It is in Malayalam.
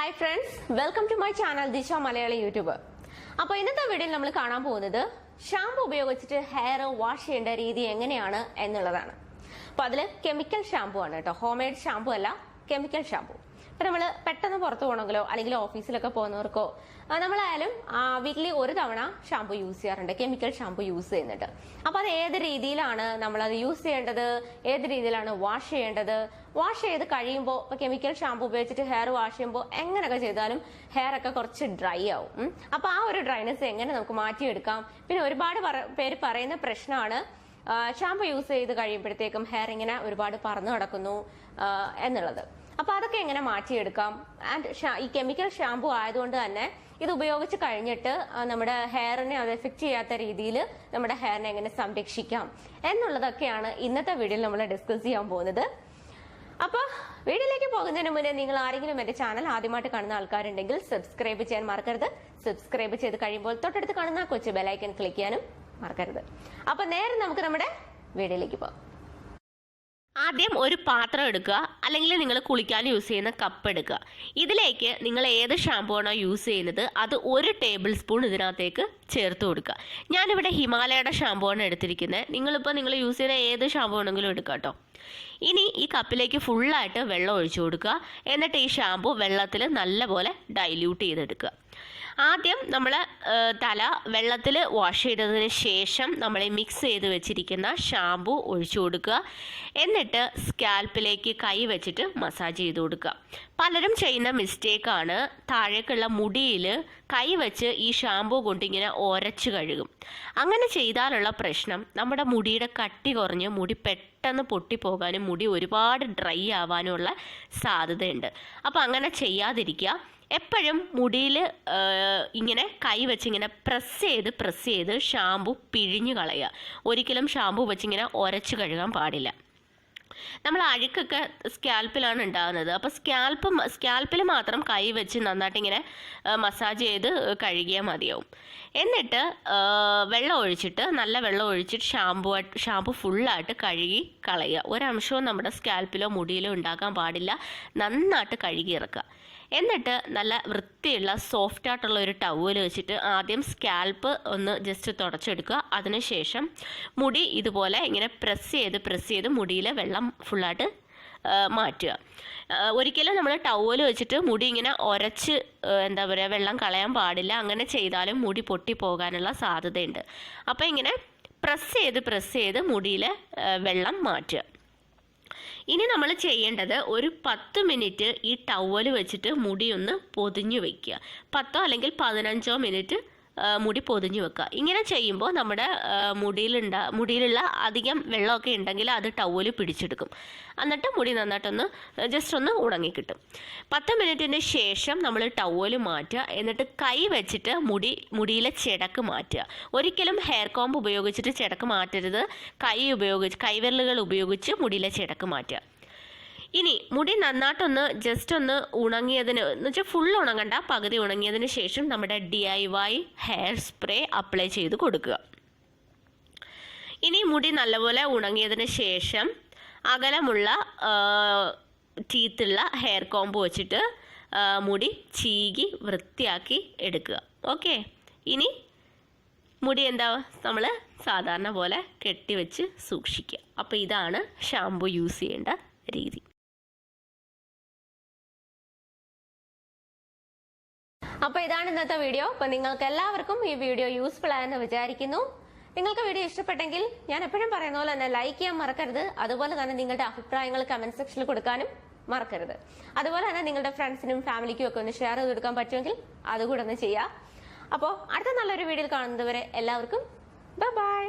Hi friends, welcome to my channel Disha Malayali YouTuber. അപ്പോൾ ഇന്നത്തെ വീഡിയോയിൽ നമ്മൾ കാണാൻ പോകുന്നത് ഷാംപൂ ഉപയോഗിച്ചിട്ട് ഹെയർ വാഷ് ചെയ്യേണ്ട രീതി എങ്ങനെയാണ് എന്നുള്ളതാണ്. അപ്പോൾ അതിൽ കെമിക്കൽ ഷാംപൂ ആണ് കേട്ടോ, ഹോം മെയ്ഡ് ഷാംപൂ അല്ല, കെമിക്കൽ ഷാംപൂ. ഇപ്പം നമ്മൾ പെട്ടെന്ന് പുറത്ത് പോകണമെങ്കിലോ അല്ലെങ്കിൽ ഓഫീസിലൊക്കെ പോകുന്നവർക്കോ നമ്മളായാലും വീക്കിലി ഒരു തവണ ഷാംപൂ യൂസ് ചെയ്യാറുണ്ട്, കെമിക്കൽ ഷാംപൂ യൂസ് ചെയ്യുന്നുണ്ട്. അപ്പോൾ അത് ഏത് രീതിയിലാണ് നമ്മളത് യൂസ് ചെയ്യേണ്ടത്, ഏത് രീതിയിലാണ് വാഷ് ചെയ്യേണ്ടത്, വാഷ് ചെയ്ത് കഴിയുമ്പോൾ ഇപ്പോൾ കെമിക്കൽ ഷാംപൂ ഉപയോഗിച്ചിട്ട് ഹെയർ വാഷ് ചെയ്യുമ്പോൾ എങ്ങനെയൊക്കെ ചെയ്താലും ഹെയർ ഒക്കെ കുറച്ച് ഡ്രൈ ആവും. അപ്പോൾ ആ ഒരു ഡ്രൈനെസ് എങ്ങനെ നമുക്ക് മാറ്റിയെടുക്കാം. പിന്നെ ഒരുപാട് പേര് പറയുന്ന പ്രശ്നമാണ് ഷാംപൂ യൂസ് ചെയ്ത് കഴിയുമ്പോഴത്തേക്കും ഹെയർ ഇങ്ങനെ ഒരുപാട് പറന്നു കിടക്കുന്നു എന്നുള്ളത്. അപ്പൊ അതൊക്കെ എങ്ങനെ മാറ്റിയെടുക്കാം. ആൻഡ് ഈ കെമിക്കൽ ഷാംപൂ ആയതുകൊണ്ട് തന്നെ ഇത് ഉപയോഗിച്ച് കഴിഞ്ഞിട്ട് നമ്മുടെ ഹെയറിനെ അത് എഫക്ട് ചെയ്യാത്ത രീതിയിൽ നമ്മുടെ ഹെയറിനെ എങ്ങനെ സംരക്ഷിക്കാം എന്നുള്ളതൊക്കെയാണ് ഇന്നത്തെ വീഡിയോയിൽ നമ്മൾ ഡിസ്കസ് ചെയ്യാൻ പോകുന്നത്. അപ്പൊ വീഡിയോയിലേക്ക് പോകുന്നതിന് മുന്നേ നിങ്ങൾ ആരെങ്കിലും എന്റെ ചാനൽ ആദ്യമായിട്ട് കാണുന്ന ആൾക്കാരുണ്ടെങ്കിൽ സബ്സ്ക്രൈബ് ചെയ്യാൻ മറക്കരുത്. സബ്സ്ക്രൈബ് ചെയ്ത് കഴിയുമ്പോൾ തൊട്ടടുത്ത് കാണുന്ന കൊച്ചു ബെലൈക്കൻ ക്ലിക്ക് ചെയ്യാനും മറക്കരുത്. അപ്പൊ നേരെ നമുക്ക് നമ്മുടെ വീഡിയോയിലേക്ക് പോകാം. ആദ്യം ഒരു പാത്രം എടുക്കുക, അല്ലെങ്കിൽ നിങ്ങൾ കുളിക്കാൻ യൂസ് ചെയ്യുന്ന കപ്പ് എടുക്കുക. ഇതിലേക്ക് നിങ്ങൾ ഏത് ഷാമ്പൂ ആണോ യൂസ് ചെയ്യുന്നത് അത് 1 ടേബിൾ സ്പൂൺ ഇതിനകത്തേക്ക് ചേർത്ത് കൊടുക്കുക. ഞാനിവിടെ ഹിമാലയയുടെ ഷാമ്പൂ ആണ് എടുത്തിരിക്കുന്നത്. നിങ്ങൾ യൂസ് ചെയ്യുന്ന ഏത് ഷാമ്പൂ ആണെങ്കിലും എടുക്കുക കേട്ടോ. ഇനി ഈ കപ്പിലേക്ക് ഫുള്ളായിട്ട് വെള്ളം ഒഴിച്ചു കൊടുക്കുക. എന്നിട്ട് ഈ ഷാമ്പൂ വെള്ളത്തിൽ നല്ലപോലെ ഡൈല്യൂട്ട് ചെയ്തെടുക്കുക. ആദ്യം നമ്മൾ തല വെള്ളത്തിൽ വാഷ് ചെയ്തതിന് ശേഷം നമ്മൾ മിക്സ് ചെയ്ത് വെച്ചിരിക്കുന്ന ഷാമ്പൂ ഒഴിച്ചു കൊടുക്കുക. എന്നിട്ട് സ്കാൽപ്പിലേക്ക് കൈ വെച്ചിട്ട് മസാജ് ചെയ്ത് കൊടുക്കുക. പലരും ചെയ്യുന്ന മിസ്റ്റേക്കാണ് താഴേക്കുള്ള മുടിയിൽ കൈ വെച്ച് ഈ ഷാമ്പൂ കൊണ്ട് ഇങ്ങനെ ഒരച്ച് കഴുകും. അങ്ങനെ ചെയ്താലുള്ള പ്രശ്നം നമ്മുടെ മുടിയുടെ കട്ടി കുറഞ്ഞ് മുടി പെട്ടെന്ന് പൊട്ടിപ്പോകാനും മുടി ഒരുപാട് ഡ്രൈ ആവാനുമുള്ള സാധ്യതയുണ്ട്. അപ്പോൾ അങ്ങനെ ചെയ്യാതിരിക്കുക. എപ്പോഴും മുടിയിൽ ഇങ്ങനെ കൈ വെച്ച് ഇങ്ങനെ പ്രസ് ചെയ്ത് ഷാമ്പു പിഴിഞ്ഞു കളയുക. ഒരിക്കലും ഷാമ്പു വെച്ച് ഇങ്ങനെ ഒരച്ച് കഴുകാൻ പാടില്ല. നമ്മൾ അഴുക്കൊക്കെ സ്കാൽപ്പിലാണ് ഉണ്ടാകുന്നത്. അപ്പോൾ സ്കാൽപ്പിൽ മാത്രം കൈ വെച്ച് നന്നായിട്ട് ഇങ്ങനെ മസാജ് ചെയ്ത് കഴുകിയാൽ മതിയാവും. എന്നിട്ട് നല്ല വെള്ളം ഒഴിച്ചിട്ട് ഷാമ്പു ഫുള്ളായിട്ട് കഴുകി കളയുക. ഒരംശവും നമ്മുടെ സ്കാൽപ്പിലോ മുടിയിലോ ഉണ്ടാക്കാൻ പാടില്ല. നന്നായിട്ട് കഴുകി ഇറക്കുക. എന്നിട്ട് നല്ല വൃത്തിയുള്ള സോഫ്റ്റ് ആയിട്ടുള്ള ഒരു ടവൽ വെച്ചിട്ട് ആദ്യം സ്കാൽപ്പ് ഒന്ന് ജസ്റ്റ് തുടച്ചെടുക്കുക. അതിനുശേഷം മുടി ഇതുപോലെ ഇങ്ങനെ പ്രസ് ചെയ്ത് മുടിയിലെ വെള്ളം ഫുള്ളായിട്ട് മാറ്റുക. ഒരിക്കലും നമ്മൾ ടവൽ വെച്ചിട്ട് മുടി ഇങ്ങനെ ഒരച്ച് വെള്ളം കളയാൻ പാടില്ല. അങ്ങനെ ചെയ്താലും മുടി പൊട്ടിപ്പോകാനുള്ള സാധ്യതയുണ്ട്. അപ്പോൾ ഇങ്ങനെ പ്രസ് ചെയ്ത് മുടിയിലെ വെള്ളം മാറ്റുക. ഇനി നമ്മൾ ചെയ്യേണ്ടത് ഒരു 10 മിനിറ്റ് ഈ ടവൽ വെച്ചിട്ട് മുടി ഒന്ന് പൊതിഞ്ഞു വയ്ക്കുക. 10 അല്ലെങ്കിൽ 15 മിനിറ്റ് മുടി പൊതിഞ്ഞു വെക്കുക. ഇങ്ങനെ ചെയ്യുമ്പോൾ നമ്മുടെ മുടിയിലുള്ള അധികം വെള്ളമൊക്കെ ഉണ്ടെങ്കിൽ അത് ടവൽ പിടിച്ചെടുക്കും. എന്നിട്ട് മുടി നന്നായിട്ടൊന്ന് ജസ്റ്റ് ഒന്ന് ഉണങ്ങിക്കിട്ടും. 10 മിനിറ്റിന് ശേഷം നമ്മൾ ടവൽ മാറ്റുക. എന്നിട്ട് കൈ വെച്ചിട്ട് മുടിയിലെ ചിടക്ക് മാറ്റുക. ഒരിക്കലും ഹെയർ കോംബ് ഉപയോഗിച്ചിട്ട് ചിടക്ക് മാറ്റരുത്. കൈവിരലുകൾ ഉപയോഗിച്ച് മുടിയിലെ ചിടക്ക് മാറ്റുക. ഇനി മുടി നന്നായിട്ടൊന്ന് ജസ്റ്റ് ഒന്ന് ഉണങ്ങിയതിന് എന്ന് വെച്ചാൽ ഫുൾ ഉണങ്ങണ്ട, പകുതി ഉണങ്ങിയതിന് ശേഷം നമ്മുടെ DIY ഹെയർ സ്പ്രേ അപ്ലൈ ചെയ്ത് കൊടുക്കുക. ഇനി മുടി നല്ലപോലെ ഉണങ്ങിയതിന് ശേഷം അകലമുള്ള ടീത്തുള്ള ഹെയർ കോംബ് വെച്ചിട്ട് മുടി ചീകി വൃത്തിയാക്കി എടുക്കുക. ഓക്കെ, ഇനി മുടി നമ്മൾ സാധാരണ പോലെ കെട്ടിവെച്ച് സൂക്ഷിക്കുക. അപ്പോൾ ഇതാണ് ഷാമ്പു യൂസ് ചെയ്യേണ്ട രീതി. അപ്പോൾ ഇതാണ് ഇന്നത്തെ വീഡിയോ. അപ്പോൾ നിങ്ങൾക്ക് എല്ലാവർക്കും ഈ വീഡിയോ യൂസ്ഫുൾ ആയെന്ന് വിചാരിക്കുന്നു. നിങ്ങൾക്ക് വീഡിയോ ഇഷ്ടപ്പെട്ടെങ്കിൽ ഞാൻ എപ്പോഴും പറയുന്ന പോലെ തന്നെ ലൈക്ക് ചെയ്യാൻ മറക്കരുത്. അതുപോലെ തന്നെ നിങ്ങളുടെ അഭിപ്രായങ്ങൾ കമന്റ് സെക്ഷനിൽ കൊടുക്കാനും മറക്കരുത്. അതുപോലെ തന്നെ നിങ്ങളുടെ ഫ്രണ്ട്സിനും ഫാമിലിക്കും ഒക്കെ ഒന്ന് ഷെയർ ചെയ്ത് കൊടുക്കാൻ പറ്റുമെങ്കിൽ അതുകൂടെ ഒന്ന് ചെയ്യുക. അപ്പോൾ അടുത്ത നല്ലൊരു വീഡിയോയിൽ കാണുന്നതുവരെ എല്ലാവർക്കും ബൈ.